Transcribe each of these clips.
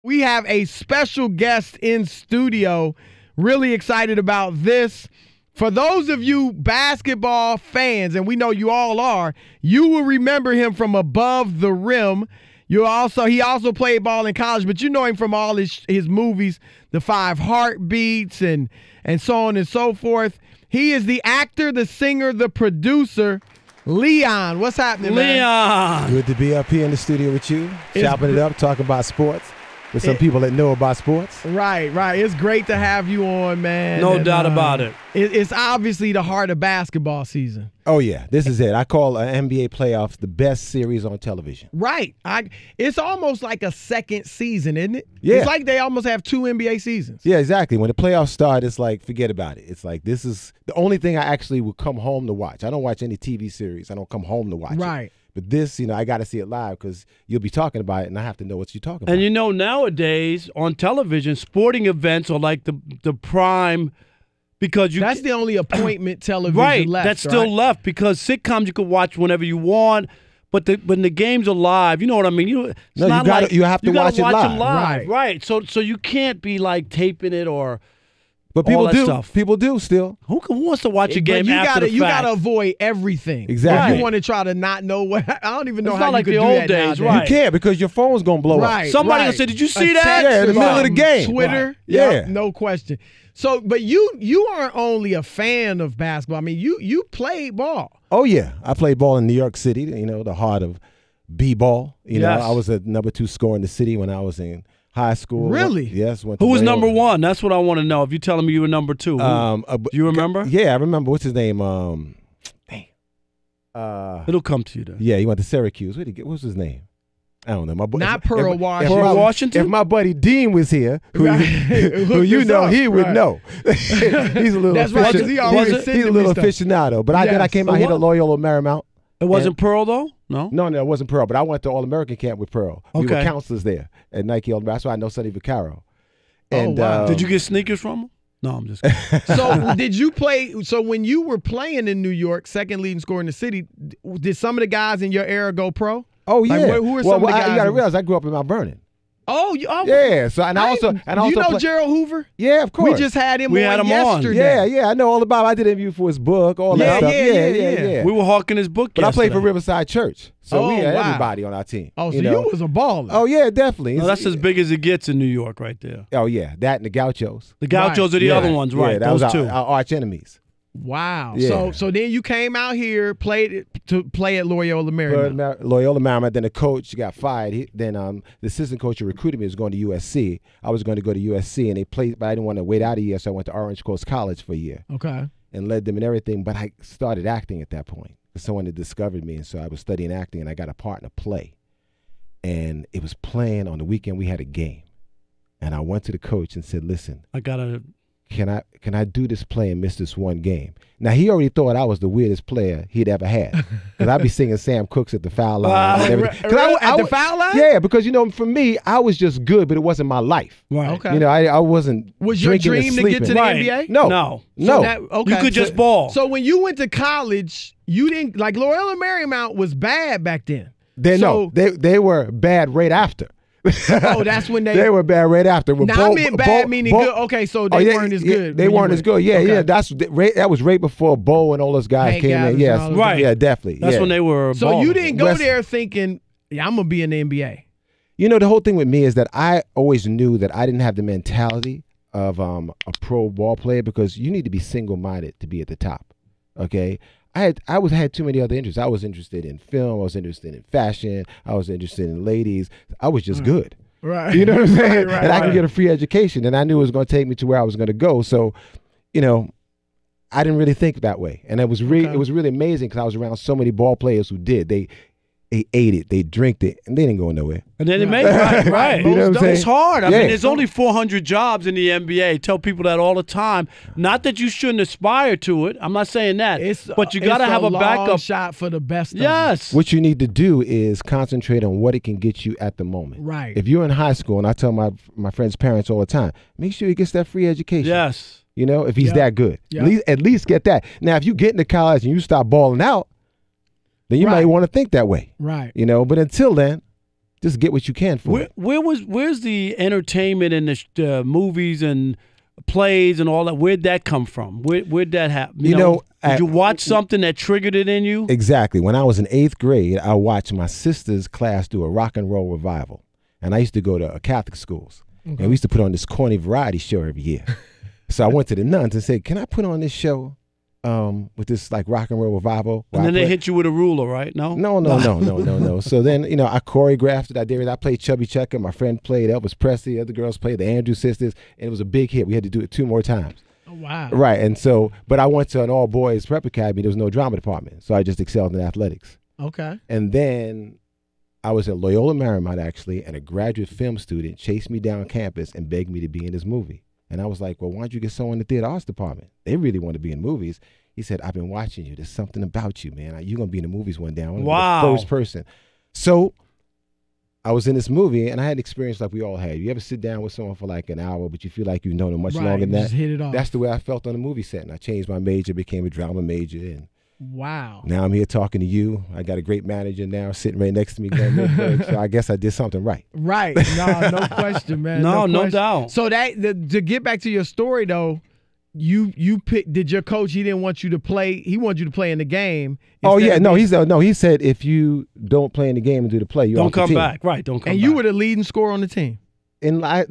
We have a special guest in studio. Really excited about this. For those of you basketball fans, and we know you all are, you will remember him from Above the Rim. He also played ball in college, but you know him from all his movies, The Five Heartbeats and so on and so forth. He is the actor, the singer, the producer, Leon. What's happening, man? Leon. Good to be up here in the studio with you, chopping it up, talking about sports with some people that know about sports. Right. It's great to have you on, man. No doubt about it. It's obviously the heart of basketball season. Oh, yeah. This is it. I call NBA playoffs the best series on television. Right. It's almost like a second season, isn't it? Yeah. It's like they almost have two NBA seasons. Yeah, exactly. When the playoffs start, it's like, forget about it. It's like, this is the only thing I actually would come home to watch. I don't watch any TV series. I don't come home to watch it. But this, I got to see it live because you'll be talking about it, and I have to know what you're talking about. And nowadays on television, sporting events are like the prime because that's the only appointment television left. That's still left because sitcoms you can watch whenever you want. But when the games are live, you know what I mean. You have to watch it live. Right. So you can't be like taping it or. But people do. Stuff. People do still. Who wants to watch a game after the fact? You got to avoid everything. Exactly. You want to try to not know what. I don't even know it's how not you like could the do old that days, nowadays. right? You can't because your phone's going to blow up. Somebody will say, did you see that? Yeah, in the middle of the game. Twitter. Yeah. No question. So, but you aren't only a fan of basketball. I mean, you played ball. Oh, yeah. I played ball in New York City, the heart of B-ball. I was a number 2 scorer in the city when I was in high school. Really? Yes. Who was number 1? That's what I want to know. If you're telling me you were number 2, do you remember? Yeah, I remember. What's his name? It'll come to you then. Yeah, he went to Syracuse. What's his name? I don't know. Not Pearl Washington. Pearl Washington? If my buddy Dean was here, who you know, he would know. He's a little aficionado. But then I came out here to Loyola Marymount. It wasn't Pearl, though? No? No, it wasn't Pearl. But I went to All-American camp with Pearl. We were counselors there at Nike. That's why I know Sonny Vaccaro. And, wow. Did you get sneakers from him? No, I'm just kidding. So did you play – so when you were playing in New York, second leading scorer in the city, did some of the guys in your era go pro? Oh, yeah. Who are some of the guys? You got to realize I grew up in Mount Vernon. Oh, yeah. So I also Gerald Hoover? Yeah, of course. We just had him on yesterday. Yeah. I know all about. I did an interview for his book. All that stuff. Yeah. We were hawking his book. But I played for Riverside Church, so we had everybody on our team. Oh, so you was a baller. Oh yeah, definitely. No, that's as big as it gets in New York, right there. Oh yeah, that and the Gauchos. The Gauchos are the other ones, right? Yeah, that those was two. Our arch enemies. Wow. Yeah. So then you came out here, played to play at Loyola Marymount. Loyola Marymount. Then the coach got fired. Then the assistant coach who recruited me was going to USC. I was going to go to USC, and they played, but I didn't want to wait out a year, so I went to Orange Coast College for a year. Okay. And led them and everything. But I started acting at that point. Someone had discovered me, and so I was studying acting, and I got a part in a play. And it was playing on the weekend. We had a game, and I went to the coach and said, "Listen, Can I do this play and miss this one game?" Now, he already thought I was the weirdest player he'd ever had. Because I'd be singing Sam Cooke's at the foul line. And everything. At the foul line? Yeah, because, for me, I was just good, but it wasn't my life. Right. Okay. I wasn't Was your dream to get to the NBA? No. Okay. You could just ball. So when you went to college, you didn't, like Loyola Marymount was bad back then. They were bad right after. Oh, that's when they were bad right after. I meant bad meaning good. Okay, so they weren't as good. They weren't as good. Yeah. That was right before Bo and all those guys came in. Yes, right. Yeah, definitely. That's when they were. So you didn't go there thinking, I'm gonna be in the NBA. The whole thing with me is that I always knew that I didn't have the mentality of a pro ball player because you need to be single-minded to be at the top. Okay. I had too many other interests. I was interested in film. I was interested in fashion. I was interested in ladies. I was just good. Right. You know what I'm saying? And I could get a free education, and I knew it was going to take me to where I was going to go. So, I didn't really think that way, and it was really amazing because I was around so many ball players who did. They ate it, they drinked it, and they didn't go nowhere. And then they made it. Right. You know what I'm saying? It's hard. I mean, there's only 400 jobs in the NBA. Tell people that all the time. Not that you shouldn't aspire to it. I'm not saying that. But you got to have a backup shot for the best. Yes. What you need to do is concentrate on what it can get you at the moment. Right. If you're in high school, and I tell my friends' parents all the time, make sure he gets that free education. Yes. If he's that good. Yeah. At least get that. Now, if you get into college and you start balling out, then you might want to think that way. Right. But until then, just get what you can for it. Where's the entertainment and the movies and plays and all that? Where'd that come from? Where'd that happen? You know, did you watch something that triggered it in you? Exactly. When I was in 8th grade, I watched my sister's class do a rock and roll revival. And I used to go to Catholic schools. And we used to put on this corny variety show every year. So I went to the nuns and said, can I put on this show with this like rock and roll revival? And then they hit you with a ruler, right? No? No. So then, you know, I choreographed it. I played Chubby Checker. My friend played Elvis Presley. Other girls played the Andrews Sisters. And it was a big hit. We had to do it 2 more times. Oh, wow. Right. And so, but I went to an all-boys prep academy. There was no drama department. So I just excelled in athletics. Okay. And then I was at Loyola Marymount, actually, and a graduate film student chased me down campus and begged me to be in his movie. And I was like, well, why don't you get someone in the theater arts department? They really want to be in movies. He said, I've been watching you. There's something about you, man. You're going to be in the movies one day. I'm gonna be the first person. So I was in this movie, and I had an experience like we all had. You ever sit down with someone for like an hour, but you feel like you've known them much longer than that? Just hit it off. That's the way I felt on the movie set. And I changed my major, became a drama major, and wow. Now I'm here talking to you. I got a great manager now sitting right next to me, Glenn Midberg, so I guess I did something right. Right. No question, man. No doubt. So to get back to your story though, you picked. Did your coach? He didn't want you to play. He wanted you to play in the game. Oh yeah, no. He said if you don't play in the game and do the play, you don't come back. Right. Don't come back. And you were the leading scorer on the team. In out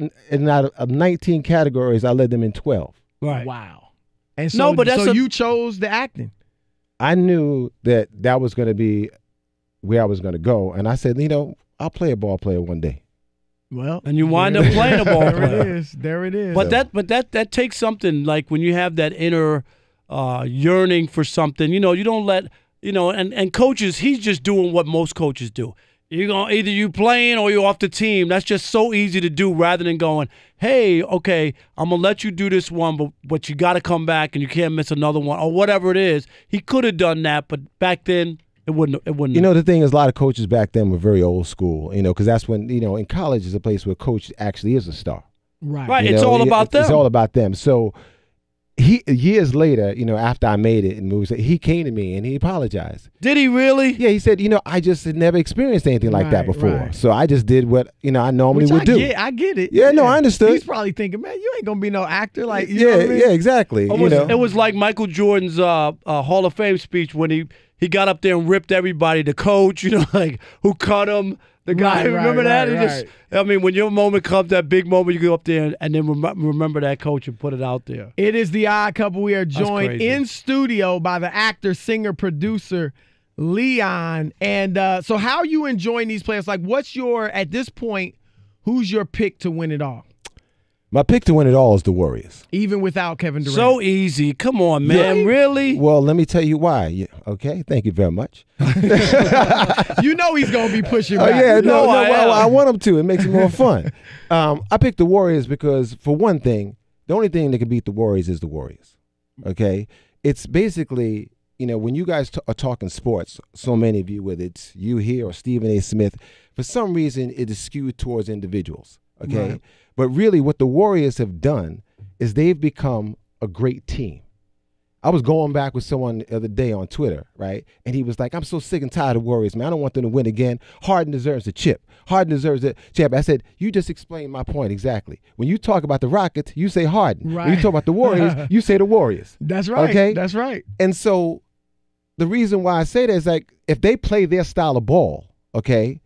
of 19 categories, I led them in 12. Right. Wow. And so, you chose the acting. I knew that was going to be where I was going to go, and I said, I'll play a ball player one day. Well, and you wind up playing a ball player. There it is. But that takes something, like when you have that inner yearning for something. You don't let and coaches. He's just doing what most coaches do. Either you playing or you're off the team. That's just so easy to do, rather than going, hey, okay, I'm gonna let you do this one, but you got to come back and you can't miss another one or whatever it is. He could have done that, but back then it wouldn't. The thing is, a lot of coaches back then were very old school. Because that's when in college is a place where a coach actually is a star. Right. Right. It's all about them. It's all about them. So he years later, after I made it and movies, he came to me and he apologized. Did he really? Yeah, he said, I just had never experienced anything like that before. Right. So I just did what I normally would do. I get it. Yeah, no, I understood. He's probably thinking, man, you ain't gonna be no actor like you. Yeah, know what I mean? Yeah, exactly. It was like Michael Jordan's Hall of Fame speech when he got up there and ripped everybody. The coach, like who cut him. The guy, remember that? When your moment comes, that big moment, you go up there and then remember that coach and put it out there. It is The Odd Couple. We are joined in studio by the actor, singer, producer, Leon. And so how are you enjoying these players? Like, at this point, who's your pick to win it all? My pick to win it all is the Warriors. Even without Kevin Durant. So easy. Come on, man. Really? Well, let me tell you why. Okay, thank you very much. You know he's going to be pushing back. Yeah, no, I want him to. It makes it more fun. I picked the Warriors because, for one thing, the only thing that can beat the Warriors is the Warriors. Okay? It's basically, when you guys are talking sports, so many of you, whether it's you here or Stephen A. Smith, for some reason it is skewed towards individuals. Okay? Right. But really what the Warriors have done is they've become a great team. I was going back with someone the other day on Twitter, right? And he was like, I'm so sick and tired of Warriors, man. I don't want them to win again. Harden deserves a chip. Harden deserves a chip. I said, you just explained my point exactly. When you talk about the Rockets, you say Harden. Right. When you talk about the Warriors, you say the Warriors. That's right. Okay? That's right. And so the reason why I say that is, like, if they play their style of ball, okay,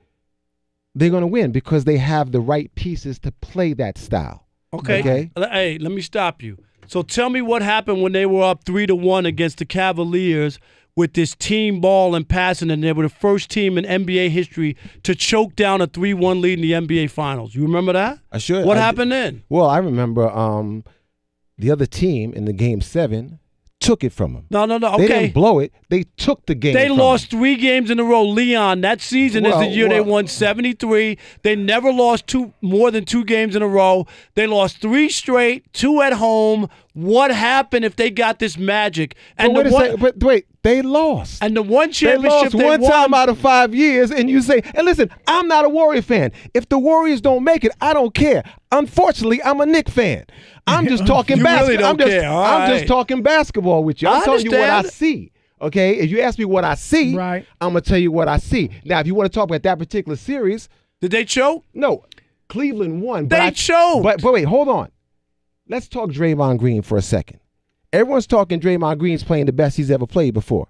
they're going to win because they have the right pieces to play that style. Okay. Hey, let me stop you. So tell me what happened when they were up 3-1 against the Cavaliers with this team ball and passing, and they were the first team in NBA history to choke down a 3-1 lead in the NBA Finals. You remember that? I should. What happened then? Well, I remember the other team in the Game 7 took it from them. No. Okay. They didn't blow it. They took the game. They lost 3 games in a row. Leon, that season is the year they won 73. They never lost more than 2 games in a row. They lost 3 straight, 2 at home. What happened if they got this magic? And but wait, they lost. And the one championship they lost one time out of 5 years, and you say, and listen, I'm not a Warrior fan. If the Warriors don't make it, I don't care. Unfortunately, I'm a Knicks fan. I'm just talking basketball. Really I'm just talking basketball with you. I'm telling you what I see. Okay? If you ask me what I see, right, I'm going to tell you what I see. Now, if you want to talk about that particular series, Did they choke? No, Cleveland won. They choked. But wait, hold on. Let's talk Draymond Green for a second. Everyone's talking Draymond Green's playing the best he's ever played before.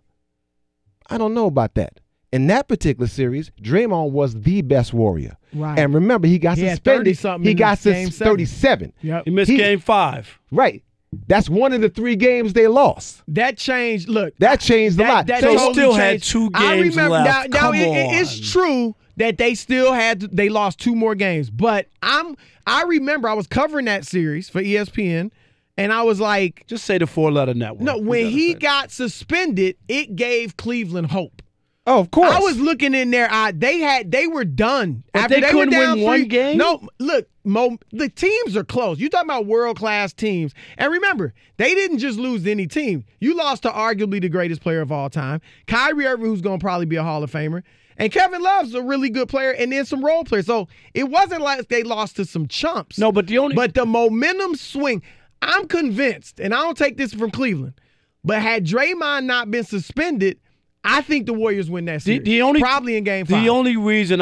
I don't know about that. In that particular series, Draymond was the best Warrior. Right. And remember, he got suspended. He got 37. Yep. He missed game 5. Right. That's one of the 3 games they lost. That changed. Look, that changed a lot. That they totally still changed. had 2 games I remember, left. Now Come on. it's true that they lost 2 more games. But I remember I was covering that series for ESPN, and I was like, just say the 4-letter network. No, when he got suspended, it gave Cleveland hope. Oh, of course. I was looking in there. They were done. But After they couldn't win 1 game? No, look, the teams are close. You're talking about world-class teams. And remember, they didn't just lose to any team. You lost to arguably the greatest player of all time, Kyrie Irving, who's going to probably be a Hall of Famer, and Kevin Love's a really good player, and then some role players. So it wasn't like they lost to some chumps. No, but the momentum swing, I'm convinced, and I don't take this from Cleveland, but had Draymond not been suspended, I think the Warriors win that series. Probably in game 5. The only reason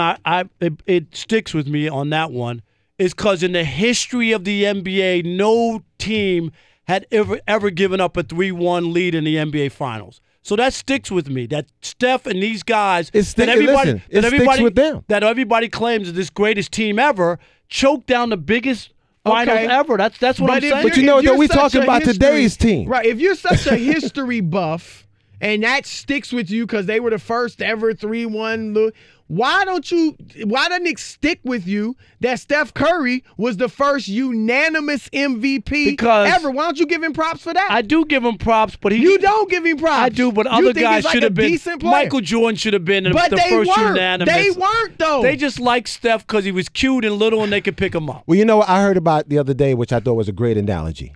it sticks with me on that one is because in the history of the NBA, no team had ever given up a 3-1 lead in the NBA Finals. So that sticks with me. That Steph and these guys, sticks with them. That everybody claims is this greatest team ever, choked down the biggest finals ever. That's what I'm saying. But you know, we're talking about today's team. Right. If you're such a history buff, and that sticks with you because they were the first ever 3-1. Why doesn't it stick with you that Steph Curry was the first unanimous MVP ever? Why don't you give him props for that? I do give him props, but you don't give him props. I do, but other guys should have been. Michael Jordan should have been the first unanimous. They weren't, though. They just liked Steph because he was cute and little and they could pick him up. Well, you know what I heard about the other day, which I thought was a great analogy.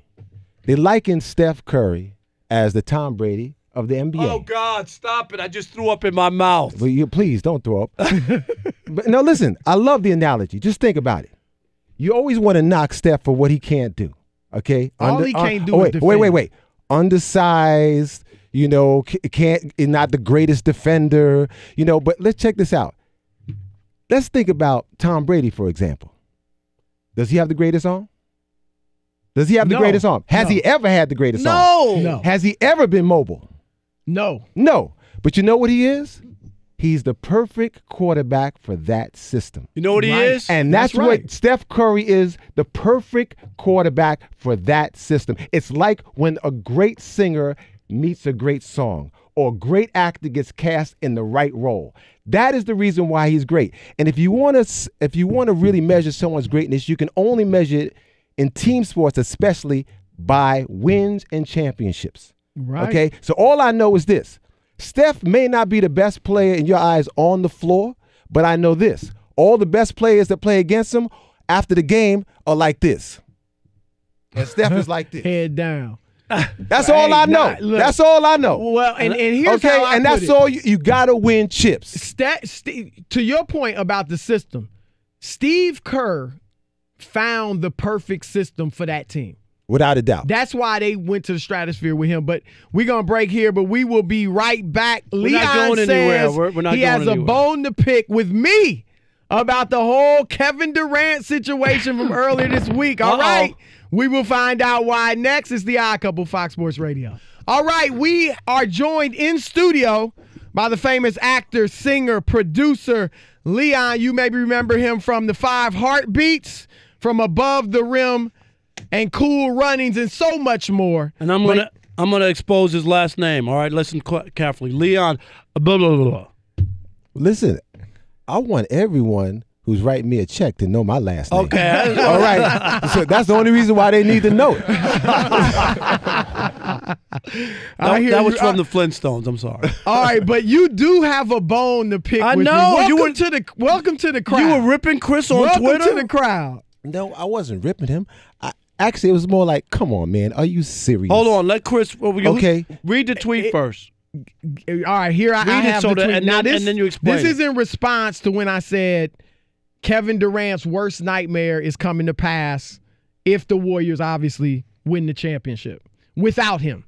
They likened Steph Curry as the Tom Brady of the NBA. Oh, God, stop it. I just threw up in my mouth. Well, please don't throw up. But no, listen, I love the analogy. Just think about it. You always want to knock Steph for what he can't do, okay? All he can't do is defend. Wait. Undersized, is not the greatest defender, but let's check this out. Let's think about Tom Brady, for example. Does he have the greatest arm? Does he have the greatest arm? Has he ever had the greatest arm? No. Has he ever been mobile? No. But you know what he is? He's the perfect quarterback for that system. You know what he is? And that's what Steph Curry is, the perfect quarterback for that system. It's like when a great singer meets a great song or a great actor gets cast in the right role. That is the reason why he's great. And if you want to really measure someone's greatness, you can only measure it in team sports, especially by wins and championships. Right. Okay? So all I know is this. Steph may not be the best player in your eyes on the floor, but I know this. All the best players that play against him after the game are like this. And Steph is like this. Head down. That's all I know. That's all I know. Well, and here's how I and that's put all you got to win chips. To your point about the system, Steve Kerr found the perfect system for that team. Without a doubt. That's why they went to the stratosphere with him. But we're going to break here, but we will be right back. We're not going anywhere. We're not he going has anywhere. A bone to pick with me about the whole Kevin Durant situation from earlier this week. All right. We will find out why next. It's the Odd Couple, Fox Sports Radio. All right. We are joined in studio by the famous actor, singer, producer, Leon. You maybe remember him from the 5 Heartbeats, from Above the Rim, and Cool Runnings, and so much more. And I'm gonna expose his last name. All right, listen carefully. Leon. Blah, blah, blah. Listen, I want everyone who's writing me a check to know my last name. Okay. All right. So that's the only reason why they need to know it. That was from the Flintstones. I'm sorry. All right, but you do have a bone to pick. I with know. Me. Welcome to the crowd. You were ripping Chris on Twitter. Welcome to the crowd. No, I wasn't ripping him. Actually, it was more like, come on, man. Are you serious? Hold on. Let Chris. Okay. Read the tweet first. All right, here I have the tweet. And then you explain. This is in response to when I said Kevin Durant's worst nightmare is coming to pass if the Warriors obviously win the championship without him.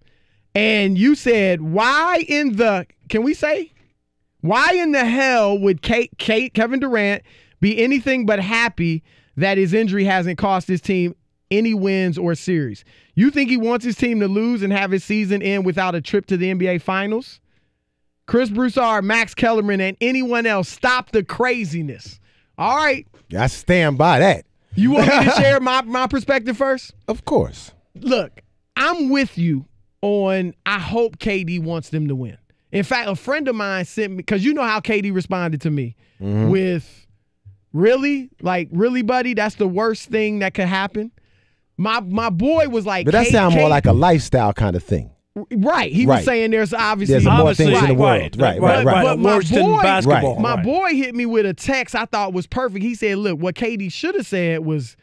And you said, why in the hell would Kevin Durant be anything but happy that his injury hasn't cost his team any wins or series. You think he wants his team to lose and have his season end without a trip to the NBA Finals? Chris Broussard, Max Kellerman, and anyone else, stop the craziness. All right. I stand by that. You want me to share my perspective first? Of course. Look, I'm with you on I hope KD wants them to win. In fact, a friend of mine sent me, because you know how KD responded to me with, really? Like, really, buddy? That's the worst thing that could happen? My boy was like, but that sounds more like a lifestyle kind of thing. Right. He was saying there's obviously more things in the world. Right. But worse than basketball. My boy hit me with a text I thought was perfect. He said, look, what KD should have said was,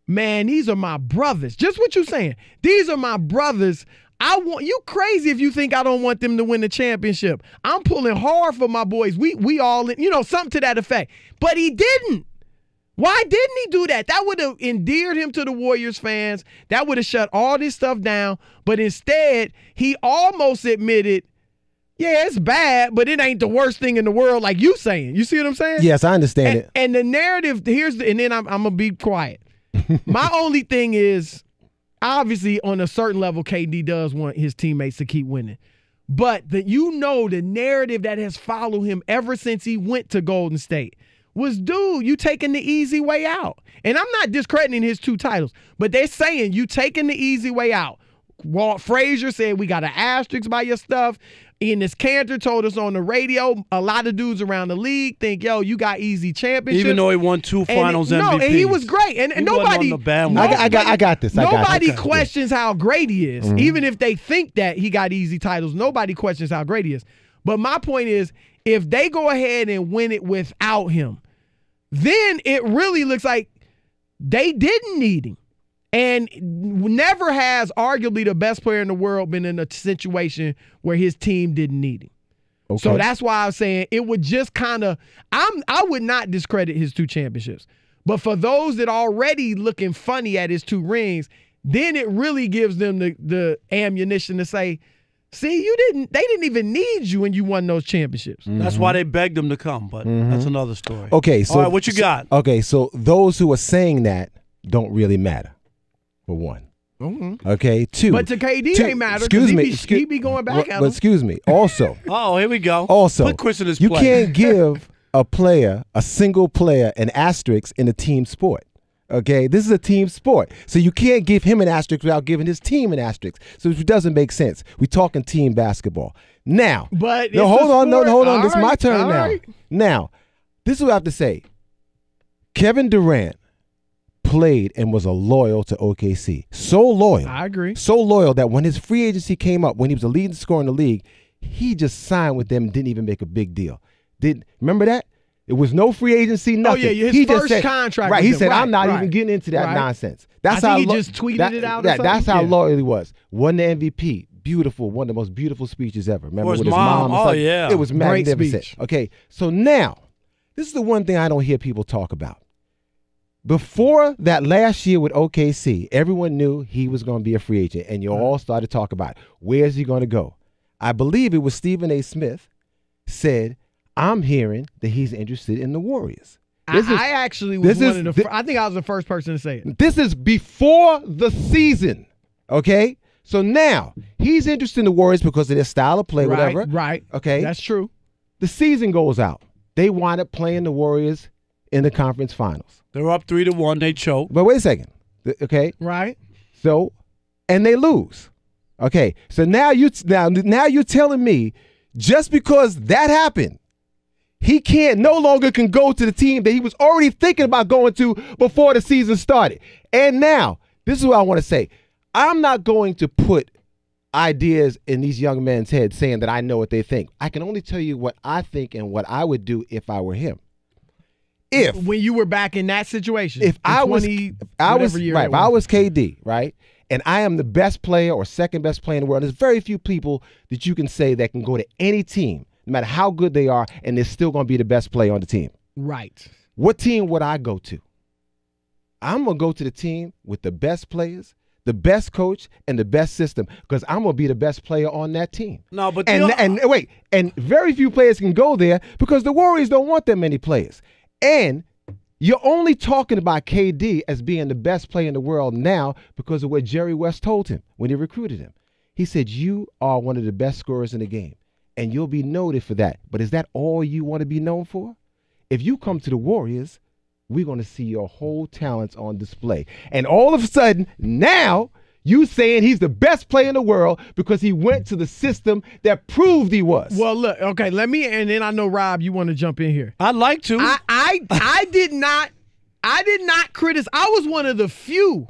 man, these are my brothers. Just what you're saying. These are my brothers. You crazy if you think I don't want them to win the championship. I'm pulling hard for my boys. We all, something to that effect. But he didn't. Why didn't he do that? That would have endeared him to the Warriors fans. That would have shut all this stuff down. But instead, he almost admitted, yeah, it's bad, but it ain't the worst thing in the world like you saying. You see what I'm saying? Yes, I understand it. And the narrative, and then I'm going to be quiet. My only thing is, obviously, on a certain level, KD does want his teammates to keep winning. But the narrative that has followed him ever since he went to Golden State was, dude, you taking the easy way out. And I'm not discrediting his 2 titles, but they're saying you taking the easy way out. Walt Frazier said we got an asterisk by your stuff. Enes Kanter told us on the radio, a lot of dudes around the league think, yo, you got easy championships. Even though he won 2 finals MVPs. No, and he was great. And nobody. I got this. Nobody questions how great he is. Even if they think that he got easy titles, nobody questions how great he is. But my point is, if they go ahead and win it without him, then it really looks like they didn't need him. And never has arguably the best player in the world been in a situation where his team didn't need him. Okay. So that's why I'm saying it would just kind of I would not discredit his 2 championships. But for those that already looking funny at his 2 rings, then it really gives them the ammunition to say, see, they didn't even need you when you won those championships. That's why they begged him to come, but that's another story. Okay, so all right, what you got? Okay, so those who are saying that don't really matter. For 1. Okay, 2. But to KD ain't matter. Excuse me. He be going back at him. But excuse me. Also. Oh, here we go. Also. Put Chris in his place. You place. can't give a single player, an asterisk in a team sport. Okay, this is a team sport. So you can't give him an asterisk without giving his team an asterisk. So it doesn't make sense. We're talking team basketball. Now. But hold on. All This is my turn now. Right. Now, this is what I have to say. Kevin Durant played and was loyal to OKC. So loyal. I agree. So loyal that when his free agency came up, when he was the leading scorer in the league, he just signed with them and didn't even make a big deal. Remember that? It was no free agency, nothing. Oh, yeah, his first contract. Right, he said, I'm not even getting into that nonsense. That's how he just tweeted it out or something? That's how loyal he was. Won the MVP. Beautiful. One of the most beautiful speeches ever. Remember with his mom? Oh, yeah. It was magnificent. Okay, so now, this is the one thing I don't hear people talk about. Before that last year with OKC, everyone knew he was going to be a free agent, and you all started to talk about where's he going to go. I believe it was Stephen A. Smith said, I'm hearing that he's interested in the Warriors. I actually was one of the I think I was the first person to say it. This is before the season, okay? So now, he's interested in the Warriors because of their style of play, whatever. Right, okay? That's true. The season goes out. They wind up playing the Warriors in the conference finals. They're up 3-1. They choke. But wait a second. Okay? Right. So, and they lose. Okay. So now you're telling me just because that happened, he no longer can go to the team that he was already thinking about going to before the season started. And now, this is what I want to say. I'm not going to put ideas in these young men's heads saying that I know what they think. I can only tell you what I think and what I would do if I were him. When you were back in that situation, if I was KD, right, and I am the best player or second best player in the world, there's very few people that you can say that can go to any team, no matter how good they are, and they're still going to be the best player on the team. Right. What team would I go to? I'm going to go to the team with the best players, the best coach, and the best system, because I'm going to be the best player on that team. No, but and very few players can go there because the Warriors don't want that many players. And You're only talking about KD as being the best player in the world now because of what Jerry West told him when he recruited him. He said, you are one of the best scorers in the game, and you'll be noted for that. But is that all you want to be known for? If you come to the Warriors, we're going to see your whole talents on display. And all of a sudden, now you saying he's the best player in the world because he went to the system that proved he was. Well, look, okay, let me, and then I know, Rob, you want to jump in here. I'd like to. I did not criticize. I was one of the few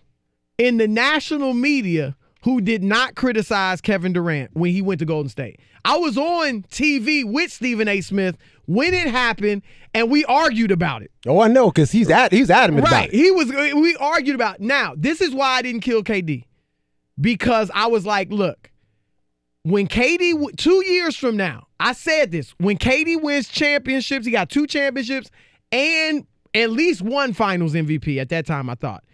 in the national media who did not criticize Kevin Durant when he went to Golden State. I was on TV with Stephen A. Smith when it happened, and we argued about it. Oh, I know, because he's adamant about it. We argued about it. Now, this is why I didn't kill KD. Because I was like, look, when KD, 2 years from now, I said this, when KD wins championships, he got 2 championships and at least 1 finals MVP at that time, I thought.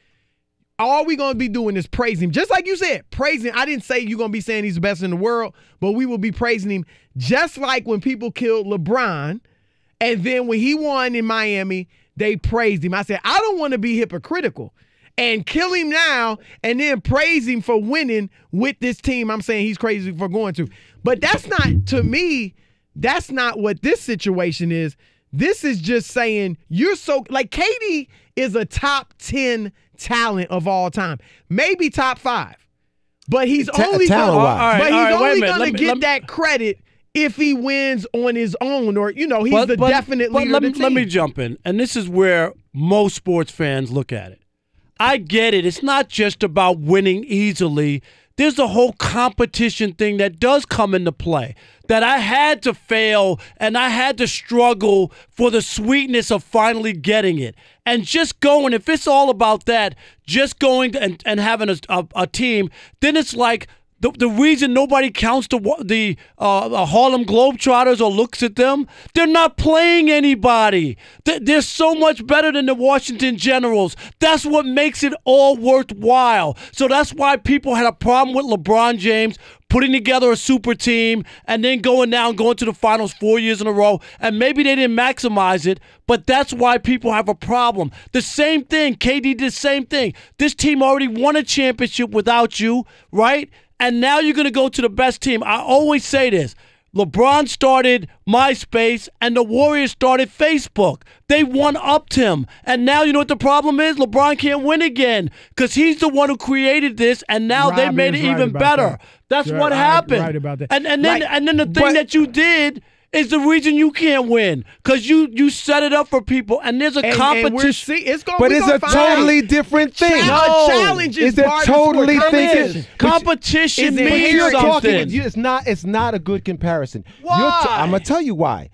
All we going to be doing is praising him. Just like you said, praising. I didn't say you're going to be saying he's the best in the world, but we will be praising him just like when people killed LeBron, and then when he won in Miami, they praised him. I said, I don't want to be hypocritical and kill him now and then praise him for winning with this team I'm saying he's crazy for going to. But that's not, to me, that's not what this situation is. This is just saying you're so, like, KD is a top 10 talent of all time. Maybe top 5. But he's only going to get that credit if he wins on his own, or, you know, he's the definite leader of the team. Let me jump in. And this is where most sports fans look at it. I get it. It's not just about winning easily. There's a whole competition thing that does come into play, that I had to fail and I had to struggle for the sweetness of finally getting it. And just going, if it's all about that, just going and having a team, then it's like the reason nobody counts the Harlem Globetrotters or looks at them, they're not playing anybody. They're so much better than the Washington Generals. That's what makes it all worthwhile. So that's why people had a problem with LeBron James putting together a super team and then going to the finals 4 years in a row. And maybe they didn't maximize it, but that's why people have a problem. The same thing. KD did the same thing. This team already won a championship without you, right? And now you're going to go to the best team. I always say this. LeBron started MySpace and the Warriors started Facebook. They one-upped him. And now you know what the problem is? LeBron can't win again because he's the one who created this, and now they made it even better. That's what happened. Right about that. And then the thing that you did is the reason you can't win, because you set it up for people, and there's a competition. But it's a totally different thing. Challenge is a totally different. Competition means something. It's not a good comparison. Why? I'm gonna tell you why.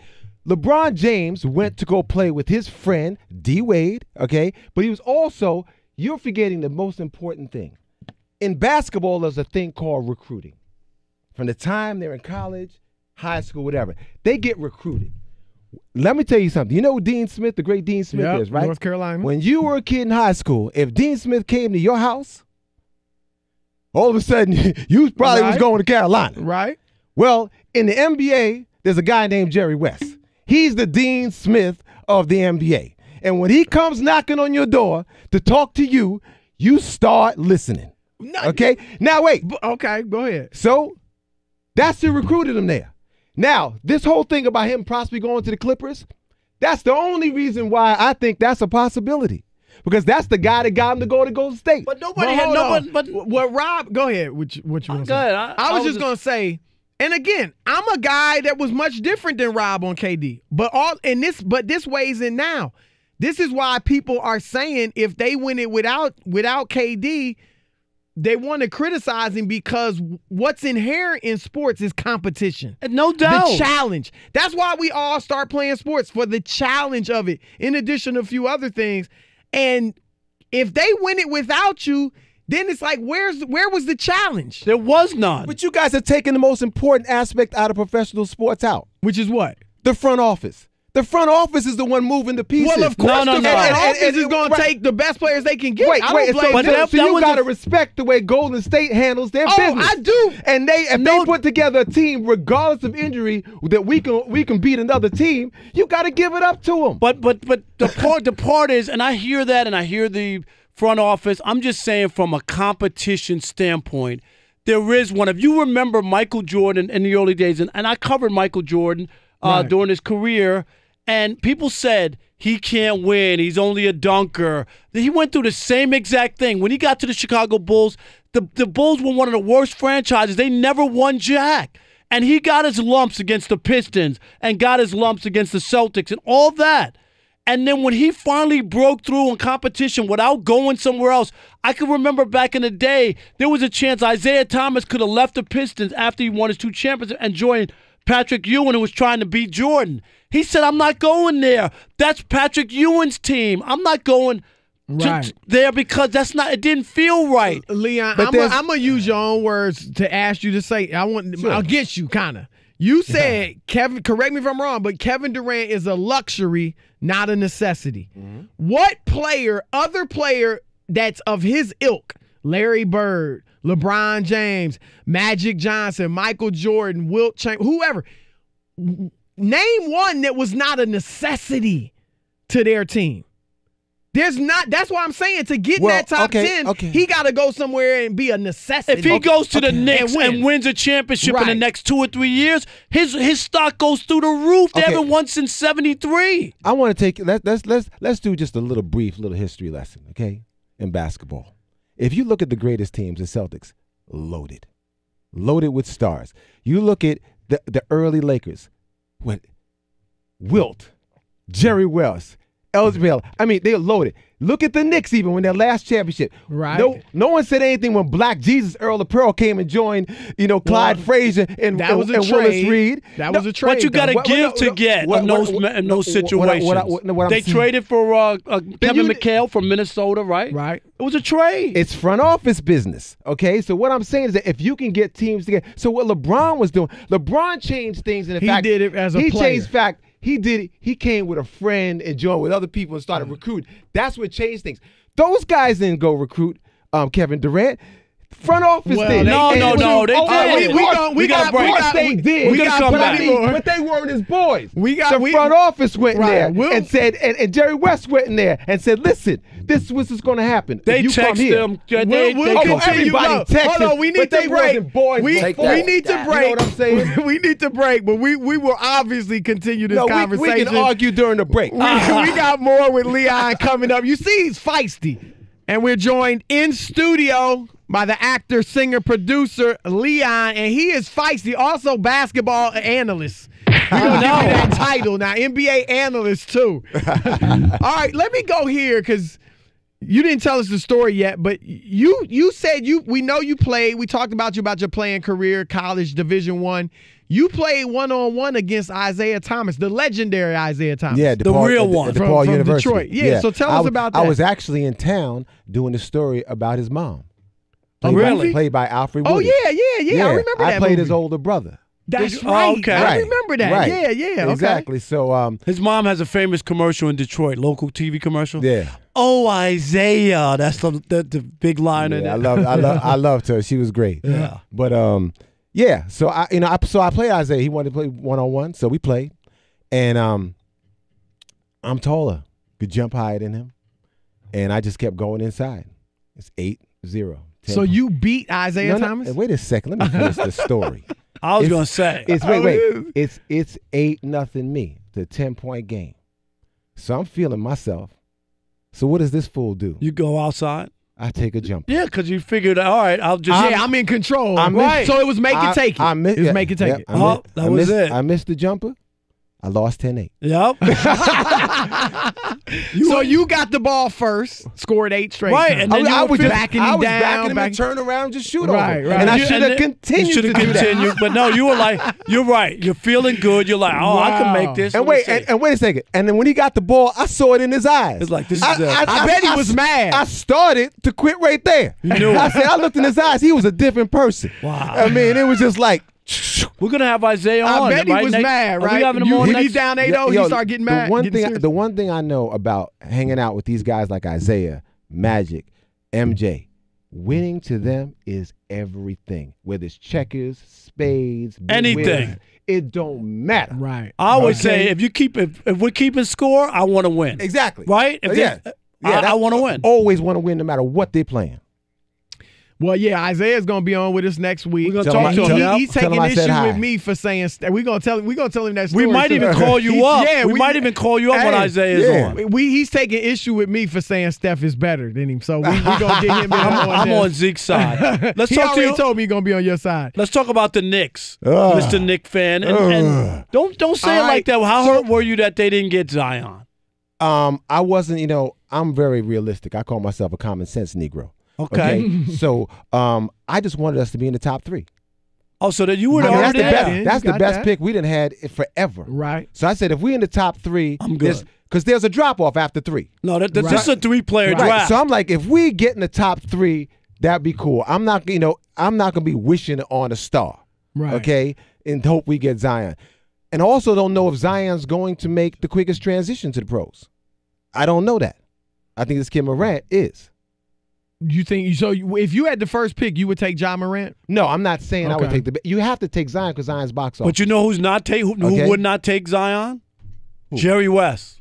LeBron James went to go play with his friend D Wade, okay? But he was also, you're forgetting the most important thing. In basketball, there's a thing called recruiting. From the time they're in college, high school, whatever, they get recruited. Let me tell you something. You know who Dean Smith, the great Dean Smith is, right? North Carolina. When you were a kid in high school, if Dean Smith came to your house, all of a sudden you probably was going to Carolina. Right. Well, in the NBA, there's a guy named Jerry West. He's the Dean Smith of the NBA. And when he comes knocking on your door to talk to you, you start listening. Okay? Now, wait. Okay, go ahead. So that's who recruited him there. Now, this whole thing about him possibly going to the Clippers, that's the only reason why I think that's a possibility. Because that's the guy that got him to go to Golden State. But nobody had nobody. But well, Rob, go ahead. What you want to say? I was just going to say, and again, I'm a guy that was much different than Rob on KD. But this weighs in now. This is why people are saying if they win it without KD, they want to criticize him because what's inherent in sports is competition. No doubt. The challenge. That's why we all start playing sports, for the challenge of it, in addition to a few other things. And if they win it without you, then it's like, where was the challenge? There was none. But you guys are taking the most important aspect out of professional sports out. Which is what? The front office. The front office is the one moving the pieces. Well, of course, No. the front office is going to take the best players they can get. Wait, I don't blame them. so you got to respect the way Golden State handles their business. I do. And if they put together a team, regardless of injury, that we can beat another team, you got to give it up to them. But the part is, and I hear that, and I hear the front office. I'm just saying, from a competition standpoint, there is one. If you remember Michael Jordan in the early days, and I covered Michael Jordan during his career. And people said he can't win. He's only a dunker. He went through the same exact thing. When he got to the Chicago Bulls, the Bulls were one of the worst franchises. They never won jack. And he got his lumps against the Pistons and got his lumps against the Celtics and all that. And then when he finally broke through in competition without going somewhere else, I can remember back in the day, there was a chance Isaiah Thomas could have left the Pistons after he won his 2 championships and joined Patrick Ewing, who was trying to beat Jordan. He said, I'm not going there. That's Patrick Ewing's team. I'm not going there because it didn't feel right. Leon, I'm going to use your own words to ask you to say, I'll get you kind of. You said, Kevin, correct me if I'm wrong, but Kevin Durant is a luxury, not a necessity. Mm-hmm. What other player that's of his ilk, Larry Bird, LeBron James, Magic Johnson, Michael Jordan, Wilt Chamberlain, whoever, name one that was not a necessity to their team. There's not. That's why I'm saying to get in that top 10, he got to go somewhere and be a necessity. If he goes to the Knicks and wins a championship in the next 2 or 3 years, his stock goes through the roof. They haven't won since '73. I want to take let's do just a little history lesson, okay, in basketball. If you look at the greatest teams, the Celtics, loaded with stars. You look at the early Lakers with Wilt, Jerry Wells, Elgin. I mean, they're loaded. Look at the Knicks even when their last championship. Right. No one said anything when Black Jesus, Earl of Pearl came and joined, Clyde Frazier and Willis Reed. That was a trade. What you got to give to get in those situations. They traded for Kevin McHale from Minnesota, right? Right. It was a trade. It's front office business, okay? So what I'm saying is that if you can get teams together. So what LeBron was doing, LeBron changed things. And he did it as a player. He changed fact. He did it. He came with a friend and joined with other people and started recruiting. That's what changed things. Those guys didn't go recruit Kevin Durant. Front office did. No, they did. We got they did. We got but they weren't his boys. The front office went in there and said, and Jerry West went in there and said, listen, this is what's going to happen. They texted them. Everybody texted. Hold on, we need to break. We need to break. You know what I'm saying? We need to break, but we will obviously continue this conversation. We can argue during the break. We got more with Leon coming up. You see, he's feisty. And we're joined in studio by the actor, singer, producer, Leon, and he is feisty, also basketball analyst. We're going to give you that title now, NBA analyst too. All right, let me go here because you didn't tell us the story yet, but you said we know you played. We talked about your playing career, college, Division I. You played one-on-one against Isaiah Thomas, the legendary Isaiah Thomas. Yeah, the real one from University. Detroit. Yeah, so tell us about that. I was actually in town doing a story about his mom. Really? Played by Alfred Woodard. Yeah. I remember that I played movie. his older brother. That's right. Okay. I remember that. Right. Yeah. Exactly. So his mom has a famous commercial in Detroit, local TV commercial. Yeah. Oh, Isaiah. That's the big line in it. I loved her. She was great. Yeah. But so I played Isaiah. He wanted to play one-on-one, so we played. And I'm taller, could jump higher than him, and I just kept going inside. It's 8-0. So you beat Isaiah Thomas? Wait a second. Let me finish the story. I was going to say. It's 8-0 me. It's a 10-point game. So I'm feeling myself. So what does this fool do? You go outside? I take a jump. Yeah, because you figured, all right, I'll just. I'm in control. Right. So it was make it take it. It was make it take it. That was it. I missed the jumper. I lost 10-8. Yep. So you got the ball first, scored 8 straight. Right, times. and then I was backing him down, and turn around, just shoot right, over. Right. And I should have continued to do that. But no, you were like, you're right. You're feeling good. You're like, I can make this. And wait a second. And then when he got the ball, I saw it in his eyes. It's like, this is I bet he was mad. I started to quit right there. You knew it. I looked in his eyes. He was a different person. Wow. I mean, it was just like, We're gonna have Isaiah on. I bet he right? was mad, Are right? we having him on When next? he's down 8-0, he start getting mad. The one thing I know about hanging out with these guys like Isaiah, Magic, MJ, winning to them is everything. Whether it's checkers, spades, anything. Wins, it don't matter. Right. I always say if we're keeping score, I want to win. Exactly. Right? I want to win. Always want to win no matter what they're playing. Well, yeah, Isaiah's gonna be on with us next week. We're gonna talk to him. He's taking issue with me for saying we're gonna tell him that story. We might even call you up. We might even call you up when Isaiah's on. He's taking issue with me for saying Steph is better than him. So we gonna get him in I'm on Zeke's side. Let's he talk to you. already told me he's gonna be on your side. Let's talk about the Knicks, Mr. Knick fan. And don't say it like that. How hurt were you that they didn't get Zion? I wasn't, I'm very realistic. I call myself a common sense Negro. Okay. So I just wanted us to be in the top 3. Oh, so that you were already there. That's the best pick we didn't had it forever. Right. So I said, if we in the top 3, I'm good. Because there's a drop off after 3. No, this is a 3-player draft. Right. So I'm like, if we get in the top 3, that'd be cool. I'm not gonna be wishing on a star. Right. Okay. And hope we get Zion. And I also don't know if Zion's going to make the quickest transition to the pros. I don't know that. I think this kid Morant is. You think so? If you had the first pick, you would take Ja Morant? No, I'm not saying I would take the. You have to take Zion because Zion's box office. But you know who's not who would not take Zion? Who? Jerry West,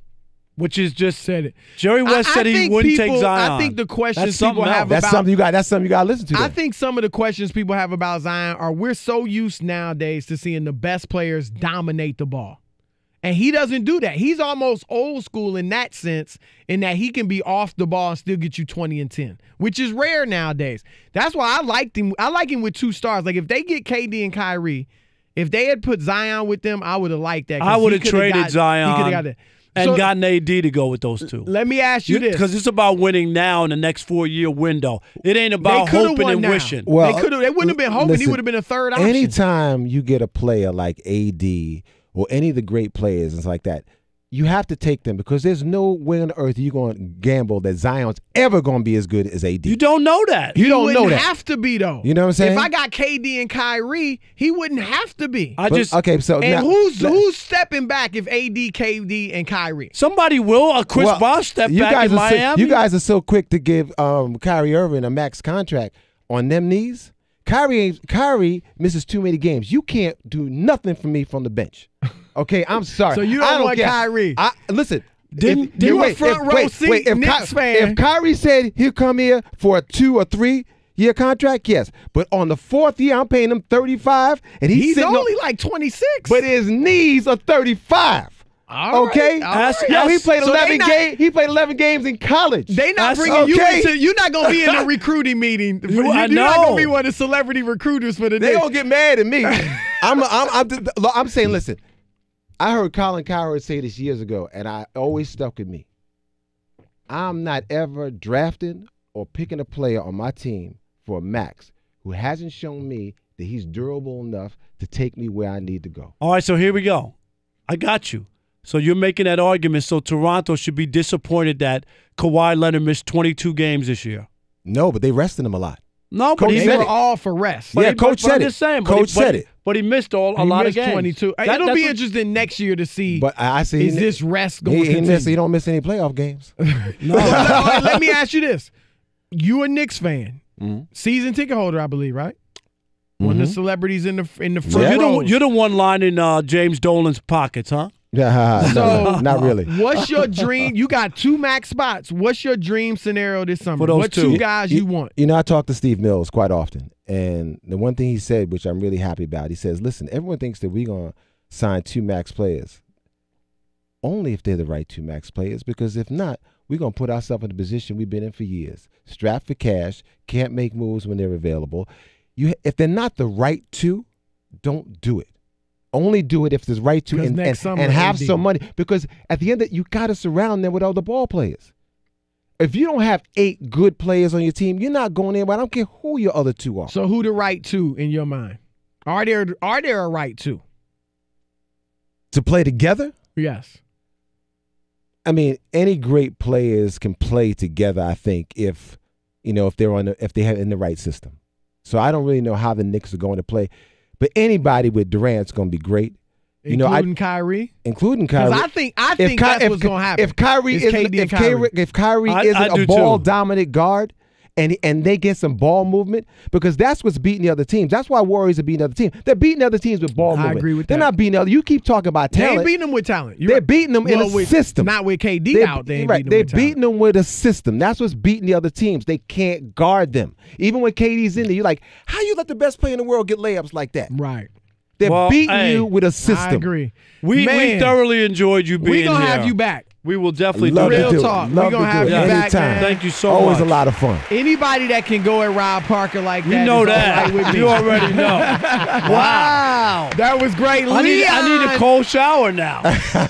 which is just said it. Jerry West said he wouldn't take Zion. I think the questions people have that's about something you got. That's something you got to listen to. I think some of the questions people have about Zion are we're so used nowadays to seeing the best players dominate the ball. And he doesn't do that. He's almost old school in that sense, in that he can be off the ball and still get you 20 and 10, which is rare nowadays. That's why I liked him. I like him with 2 stars. Like if they get KD and Kyrie, if they had put Zion with them, I would have liked that. I would have traded Zion. He could have got that. And gotten AD to go with those 2. Let me ask you this. Because it's about winning now in the next 4-year window. It ain't about hoping and wishing. Well, they wouldn't have been hoping. He would have been a third option. Anytime you get a player like AD or any of the great players and stuff like that, you have to take them because there's no way on earth you're going to gamble that Zion's ever going to be as good as AD. You don't know that. You don't know that. He wouldn't have to be, though. You know what I'm saying? If I got KD and Kyrie, he wouldn't have to be. Okay, so and now, who's stepping back if AD, KD, and Kyrie? Somebody will. Chris Bosh step back in Miami. You guys are so quick to give Kyrie Irving a max contract on them knees. Kyrie misses too many games. You can't do nothing for me from the bench. Okay, I'm sorry. So you don't want Kyrie. Listen. You a front row seat Knicks fan. If Kyrie said he'll come here for a 2 or 3 year contract, yes. But on the 4th year, I'm paying him $35, and he's only like 26. But his knees are 35. Okay, he played 11 games. He played 11 games in college. They not bringing you into. You're not gonna be in the recruiting meeting. You're not gonna be one of the celebrity recruiters for the. They gonna get mad at me. I'm saying, listen. I heard Colin Cowherd say this years ago, and I always stuck with me. I'm not ever drafting or picking a player on my team for a max who hasn't shown me that he's durable enough to take me where I need to go. All right, so here we go. I got you. So you're making that argument. So Toronto should be disappointed that Kawhi Leonard missed 22 games this year. No, but they rested him a lot. No, but they were all for rest. Coach said it. Coach said it. But he missed a lot of games. 22. It'll be interesting next year to see. But I see. Is this rest going to continue? He don't miss any playoff games. No. Let me ask you this: you a Knicks fan, season ticket holder, I believe, right? One of the celebrities in the front row. You're the one lining James Dolan's pockets, huh? Yeah, so not really. What's your dream? You got 2 max spots. What's your dream scenario this summer? For those what 2 guys you want? I talk to Steve Mills quite often, and the one thing he said, which I'm really happy about, he says, listen, everyone thinks that we're going to sign 2 max players. Only if they're the right 2 max players, because if not, we're going to put ourselves in the position we've been in for years. Strapped for cash, can't make moves when they're available. If they're not the right 2, don't do it. Only do it if there's right to and have some money, because at the end of it, you got to surround them with other ball players. If you don't have 8 good players on your team, you're not going anywhere. I don't care who your other 2 are. So who the right 2 in your mind? Are there a right 2 to play together? Yes. I mean, any great players can play together, I think, if they have in the right system. So I don't really know how the Knicks are going to play. But anybody with Durant's going to be great. Including Kyrie? Including Kyrie. Because I think that's what's going to happen. If Kyrie if Kyrie I isn't do a ball-dominant guard and they get some ball movement, because that's what's beating the other teams. That's why Warriors are beating other teams. They're beating other teams with ball movement. I agree with They're that. not beating other. You keep talking about They talent. ain't beating them with talent. They're beating them in a system. Not with KD out. They ain't beating them They're with talent. beating them with a system. That's what's beating the other teams. They can't guard them. Even when KD's in there, you're like, how you let the best player in the world get layups like that? Right. They're beating you with a system. I agree. We thoroughly enjoyed you being here. We're going to have you back. We will definitely Love do to that. do it. Real talk. Love We're going to do have it. you back, Anytime. man. Thank you so Always much. a lot of fun. Anybody that can go at Rob Parker like that, You know is all that. right with me. You already know. Wow. That was great. I need a cold shower now.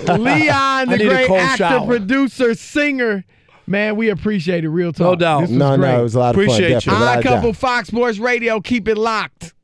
Leon, the need a great cold actor, shower. producer, singer. Man, we appreciate it. Real talk. No doubt. This was No, great. it was a lot of Appreciate fun. you. Definitely, without Odd a doubt. Couple, Fox Sports Radio. Keep it locked.